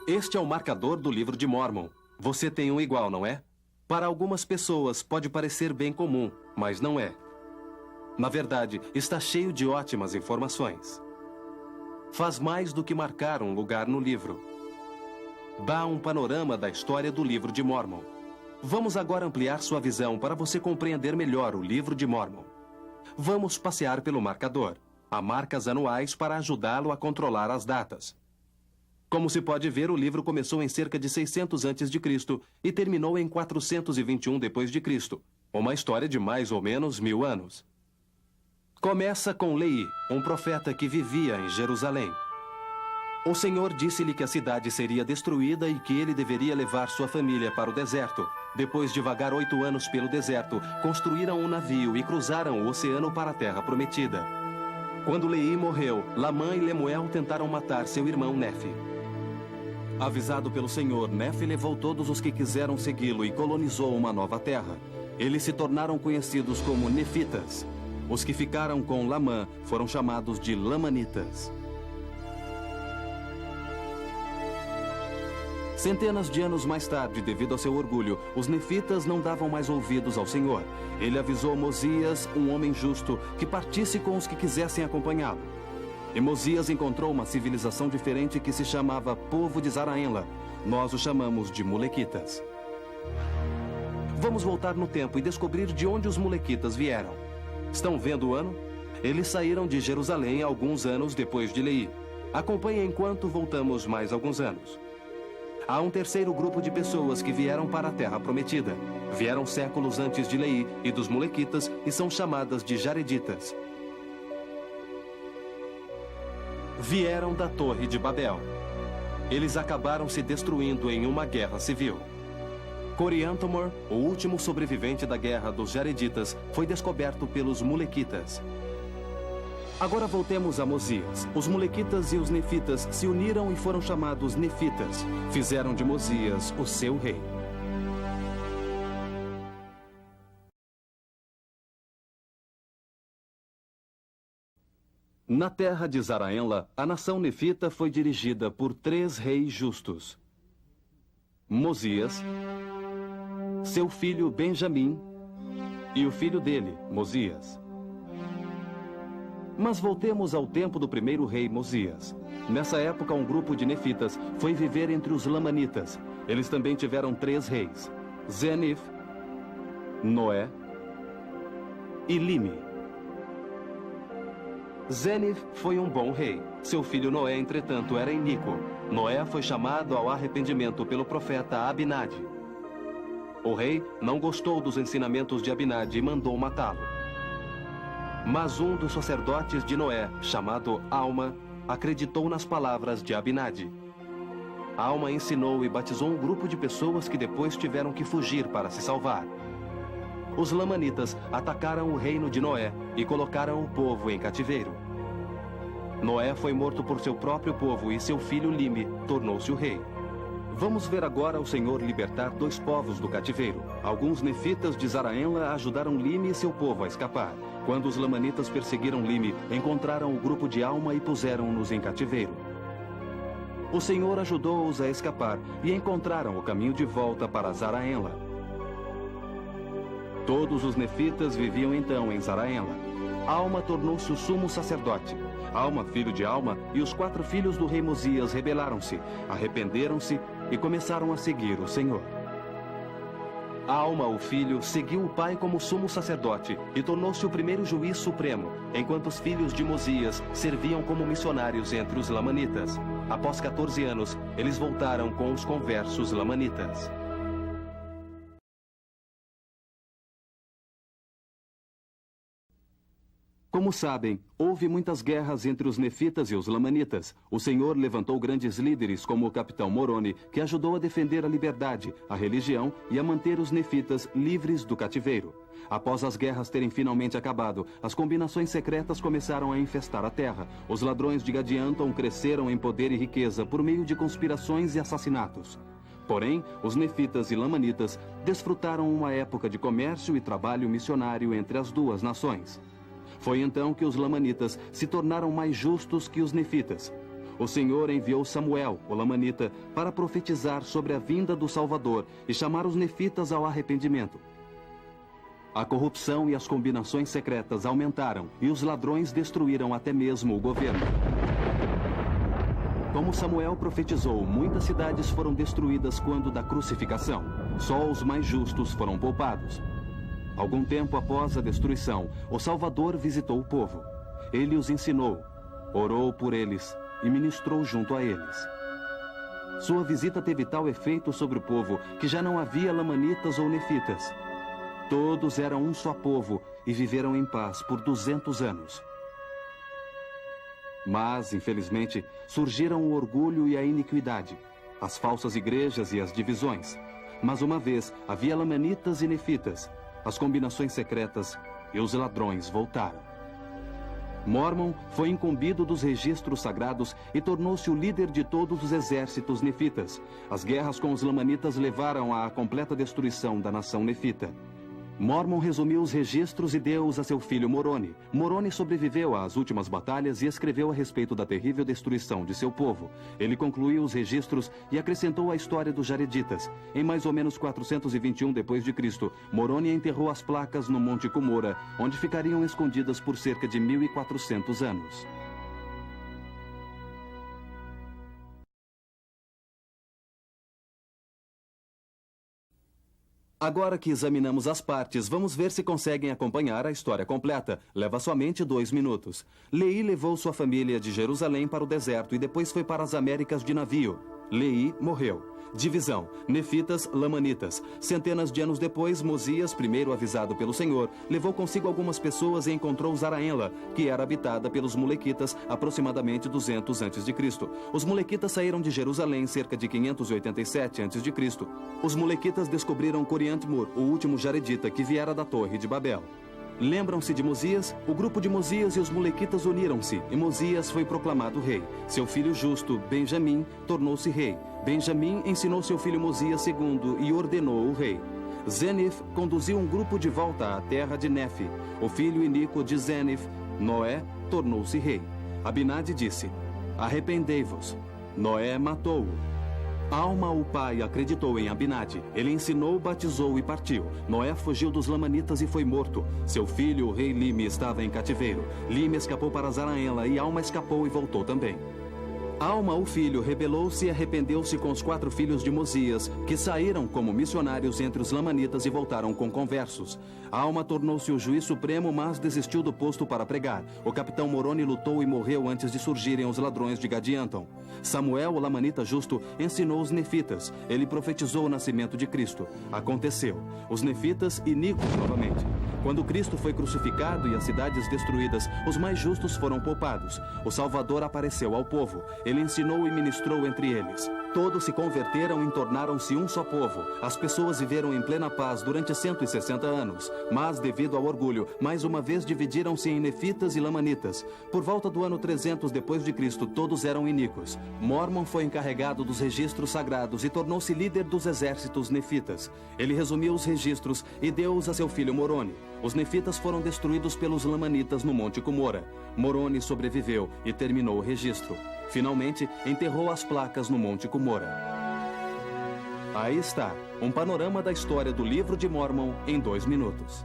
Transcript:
Este é o marcador do livro de Mórmon. Você tem um igual, não é? Para algumas pessoas pode parecer bem comum, mas não é. Na verdade, está cheio de ótimas informações. Faz mais do que marcar um lugar no livro. Dá um panorama da história do livro de Mórmon. Vamos agora ampliar sua visão para você compreender melhor o livro de Mórmon. Vamos passear pelo marcador. Há marcas anuais para ajudá-lo a controlar as datas. Como se pode ver, o livro começou em cerca de 600 a.C. e terminou em 421 d.C., uma história de mais ou menos 1000 anos. Começa com Leí, um profeta que vivia em Jerusalém. O Senhor disse-lhe que a cidade seria destruída e que ele deveria levar sua família para o deserto. Depois de vagar 8 anos pelo deserto, construíram um navio e cruzaram o oceano para a terra prometida. Quando Leí morreu, Lamã e Lemuel tentaram matar seu irmão Nefe. Avisado pelo Senhor, Nefe levou todos os que quiseram segui-lo e colonizou uma nova terra. Eles se tornaram conhecidos como Nefitas. Os que ficaram com Lamã foram chamados de Lamanitas. Centenas de anos mais tarde, devido ao seu orgulho, os Nefitas não davam mais ouvidos ao Senhor. Ele avisou Mosias, um homem justo, que partisse com os que quisessem acompanhá-lo. E Mosias encontrou uma civilização diferente que se chamava Povo de Zaraenla. Nós o chamamos de Mulequitas. Vamos voltar no tempo e descobrir de onde os Mulequitas vieram. Estão vendo o ano? Eles saíram de Jerusalém alguns anos depois de Leí. Acompanhe enquanto voltamos mais alguns anos. Há um terceiro grupo de pessoas que vieram para a Terra Prometida. Vieram séculos antes de Leí e dos Mulequitas e são chamadas de Jareditas. Vieram da Torre de Babel. Eles acabaram se destruindo em uma guerra civil. Coriantumor, o último sobrevivente da guerra dos Jareditas, foi descoberto pelos Mulequitas. Agora voltemos a Mosias. Os Mulequitas e os Nefitas se uniram e foram chamados Nefitas. Fizeram de Mosias o seu rei. Na terra de Zaraenla, a nação nefita foi dirigida por 3 reis justos. Mosias, seu filho Benjamim e o filho dele, Mosias. Mas voltemos ao tempo do primeiro rei Mosias. Nessa época, um grupo de nefitas foi viver entre os lamanitas. Eles também tiveram 3 reis: Zenif, Noé e Lime. Zenif foi um bom rei. Seu filho Noé, entretanto, era iníquo. Noé foi chamado ao arrependimento pelo profeta Abinadi. O rei não gostou dos ensinamentos de Abinadi e mandou matá-lo. Mas um dos sacerdotes de Noé, chamado Alma, acreditou nas palavras de Abinadi. Alma ensinou e batizou um grupo de pessoas que depois tiveram que fugir para se salvar. Os lamanitas atacaram o reino de Noé e colocaram o povo em cativeiro. Noé foi morto por seu próprio povo e seu filho Lime tornou-se o rei. Vamos ver agora o Senhor libertar 2 povos do cativeiro. Alguns nefitas de Zaraenla ajudaram Lime e seu povo a escapar. Quando os lamanitas perseguiram Lime, encontraram o grupo de Alma e puseram-nos em cativeiro. O Senhor ajudou-os a escapar e encontraram o caminho de volta para Zaraenla. Todos os nefitas viviam então em Zaraenla. Alma tornou-se o sumo sacerdote. Alma, filho de Alma, e os 4 filhos do rei Mosias rebelaram-se, arrependeram-se e começaram a seguir o Senhor. Alma, o filho, seguiu o pai como sumo sacerdote e tornou-se o primeiro juiz supremo, enquanto os filhos de Mosias serviam como missionários entre os lamanitas. Após 14 anos, eles voltaram com os conversos lamanitas. Como sabem, houve muitas guerras entre os nefitas e os lamanitas. O Senhor levantou grandes líderes como o capitão Moroni, que ajudou a defender a liberdade, a religião e a manter os nefitas livres do cativeiro. Após as guerras terem finalmente acabado, as combinações secretas começaram a infestar a terra. Os ladrões de Gadianton cresceram em poder e riqueza por meio de conspirações e assassinatos. Porém, os nefitas e lamanitas desfrutaram uma época de comércio e trabalho missionário entre as 2 nações. Foi então que os lamanitas se tornaram mais justos que os nefitas. o Senhor enviou Samuel, o lamanita, para profetizar sobre a vinda do Salvador e chamar os nefitas ao arrependimento. A corrupção e as combinações secretas aumentaram e os ladrões destruíram até mesmo o governo. Como Samuel profetizou, muitas cidades foram destruídas quando da crucificação. Só os mais justos foram poupados. Algum tempo após a destruição, o Salvador visitou o povo. Ele os ensinou, orou por eles e ministrou junto a eles. Sua visita teve tal efeito sobre o povo que já não havia lamanitas ou nefitas. Todos eram um só povo e viveram em paz por 200 anos. Mas, infelizmente, surgiram o orgulho e a iniquidade, as falsas igrejas e as divisões. Mas uma vez havia lamanitas e nefitas, as combinações secretas e os ladrões voltaram. Mormon foi incumbido dos registros sagrados e tornou-se o líder de todos os exércitos nefitas. As guerras com os lamanitas levaram à completa destruição da nação nefita. Mormon resumiu os registros e deu-os a seu filho Moroni. Moroni sobreviveu às últimas batalhas e escreveu a respeito da terrível destruição de seu povo. Ele concluiu os registros e acrescentou a história dos Jareditas. Em mais ou menos 421 d.C., Moroni enterrou as placas no Monte Cumorah, onde ficariam escondidas por cerca de 1.400 anos. Agora que examinamos as partes, vamos ver se conseguem acompanhar a história completa. Leva somente 2 minutos. Leí levou sua família de Jerusalém para o deserto e depois foi para as Américas de navio. Leí morreu. Divisão: nefitas, lamanitas. Centenas de anos depois, Mosias, primeiro avisado pelo Senhor, levou consigo algumas pessoas e encontrou Zaraenla, que era habitada pelos Molequitas, aproximadamente 200 a.C. Os Molequitas saíram de Jerusalém cerca de 587 a.C. Os Molequitas descobriram Coriantmur, o último Jaredita que viera da Torre de Babel. Lembram-se de Mosias? O grupo de Mosias e os Molequitas uniram-se, e Mosias foi proclamado rei. Seu filho justo, Benjamim, tornou-se rei. Benjamim ensinou seu filho Mosias II e ordenou o rei. Zenif conduziu um grupo de volta à terra de Nefe. O filho iníquo de Zenif, Noé, tornou-se rei. Abinadi disse: arrependei-vos. Noé matou-o. Alma, o pai, acreditou em Abinadi. Ele ensinou, batizou e partiu. Noé fugiu dos lamanitas e foi morto. Seu filho, o rei Lime, estava em cativeiro. Lime escapou para Zaraenla e Alma escapou e voltou também. Alma, o filho, rebelou-se e arrependeu-se com os 4 filhos de Mosias, que saíram como missionários entre os lamanitas e voltaram com conversos. Alma tornou-se o juiz supremo, mas desistiu do posto para pregar. O capitão Moroni lutou e morreu antes de surgirem os ladrões de Gadianton. Samuel, o lamanita justo, ensinou os nefitas. Ele profetizou o nascimento de Cristo. Aconteceu. Os nefitas iníquos novamente. Quando Cristo foi crucificado e as cidades destruídas, os mais justos foram poupados. O Salvador apareceu ao povo. Ele ensinou e ministrou entre eles. Todos se converteram e tornaram-se um só povo. As pessoas viveram em plena paz durante 160 anos. Mas, devido ao orgulho, mais uma vez dividiram-se em nefitas e lamanitas. Por volta do ano 300 depois de Cristo, todos eram iníquos. Mormon foi encarregado dos registros sagrados e tornou-se líder dos exércitos nefitas. Ele resumiu os registros e deu-os a seu filho Moroni. Os nefitas foram destruídos pelos lamanitas no Monte Cumorah. Moroni sobreviveu e terminou o registro. Finalmente, enterrou as placas no Monte Cumorah. Aí está, um panorama da história do Livro de Mormon em 2 minutos.